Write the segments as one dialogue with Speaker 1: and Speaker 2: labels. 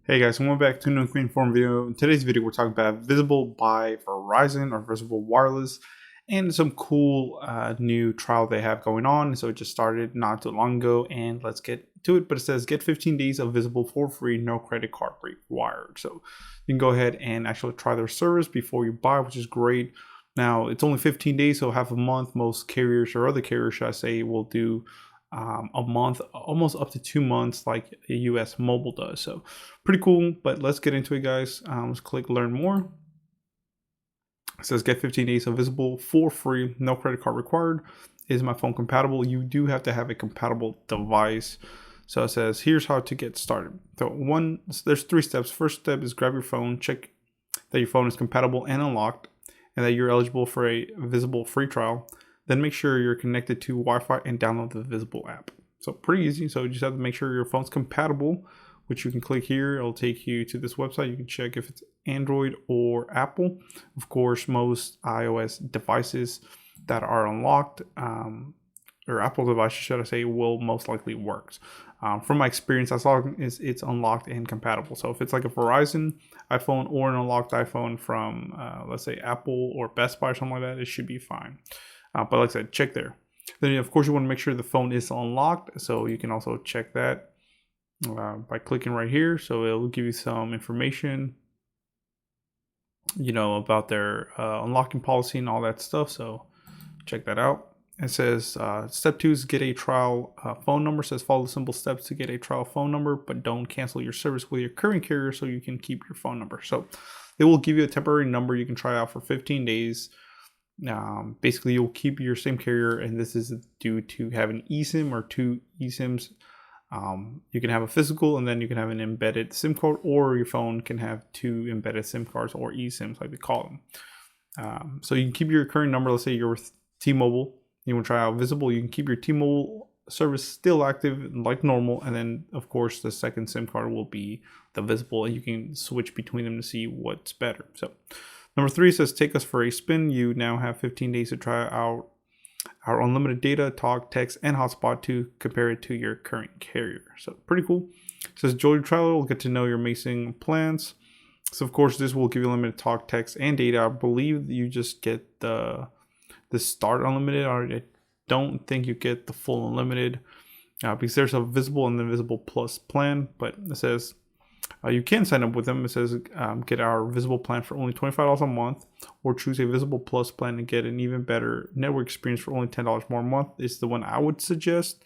Speaker 1: Hey guys, welcome back to another Queen Forum video. In today's video, we're talking about Visible by Verizon or Visible Wireless and some cool new trial they have going on. So it just started not too long ago, and let's get to it. But it says get 15 days of Visible for free, no credit card required. So you can go ahead and actually try their service before you buy, which is great. Now it's only 15 days, so half a month. Most carriers, or other carriers, should I say, will do a month, almost up to 2 months, like a US Mobile does. So pretty cool. But let's get into it, guys. Let's click learn more. It says get 15 days of Visible for free, no credit card required. Is my phone compatible? You do have to have a compatible device. So it says here's how to get started. So there's 3 steps. First step is grab your phone, check that your phone is compatible and unlocked, and that you're eligible for a Visible free trial. Then make sure you're connected to Wi-Fi and download the Visible app. So pretty easy. So you just have to make sure your phone's compatible, which you can click here. It'll take you to this website. You can check if it's Android or Apple. Of course, most iOS devices that are unlocked, or Apple devices, should I say, will most likely work. From my experience, as long as it's unlocked and compatible. So if it's like a Verizon iPhone or an unlocked iPhone from, let's say, Apple or Best Buy or something like that, it should be fine. But like I said, check there. Then, of course, you want to make sure the phone is unlocked. So you can also check that by clicking right here. So it will give you some information, about their unlocking policy and all that stuff. So check that out. It says step 2 is get a trial phone number. It says follow the simple steps to get a trial phone number, but don't cancel your service with your current carrier so you can keep your phone number. So it will give you a temporary number you can try out for 15 days. Basically, you'll keep your same carrier, and this is due to having eSIM or 2 eSIMs. You can have a physical, and then you can have an embedded SIM card, or your phone can have 2 embedded SIM cards or eSIMs, like they call them. So you can keep your current number. Let's say you're with T-Mobile, you want to try out Visible. You can keep your T-Mobile service still active like normal, and then of course the second SIM card will be the Visible, and you can switch between them to see what's better. So number 3 says take us for a spin. You now have 15 days to try out our unlimited data, talk, text, and hotspot to compare it to your current carrier. So pretty cool. It says enjoy your trial. We'll get to know your amazing plans. So of course this will give you unlimited talk, text, and data. I believe you just get the start unlimited. I don't think you get the full unlimited because there's a Visible and the Visible Plus plan. But it says you can sign up with them. It says get our Visible plan for only $25 a month, or choose a Visible Plus plan and get an even better network experience for only $10 more a month. It's the one I would suggest.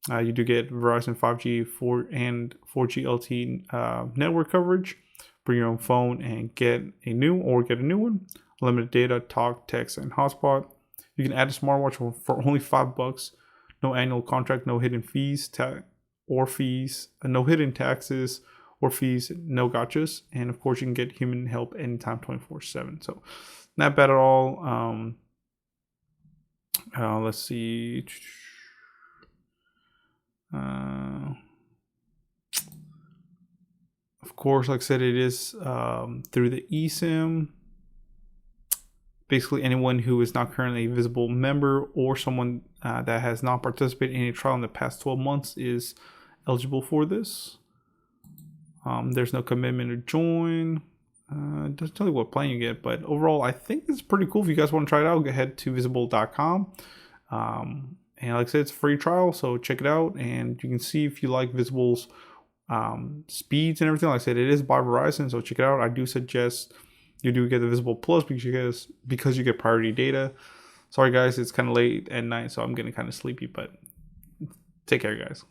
Speaker 1: You do get Verizon 5G and 4G LTE network coverage. Bring your own phone and get a new one. Limited data, talk, text, and hotspot. You can add a smartwatch for only $5. No annual contract, no hidden fees, no hidden taxes or fees, no gotchas. And of course, you can get human help anytime, 24/7. So not bad at all. Let's see. Of course, like I said, it is through the eSIM. Basically, anyone who is not currently a Visible member or someone that has not participated in a trial in the past 12 months is eligible for this. There's no commitment to join. It doesn't tell you what plan you get, but overall, I think it's pretty cool. If you guys want to try it out, go ahead to visible.com. And like I said, it's a free trial, so check it out. And you can see if you like Visible's speeds and everything. Like I said, it is by Verizon, so check it out. I do suggest you do get the Visible Plus because you get priority data. Sorry guys, it's kind of late at night, so I'm getting kind of sleepy, but take care guys.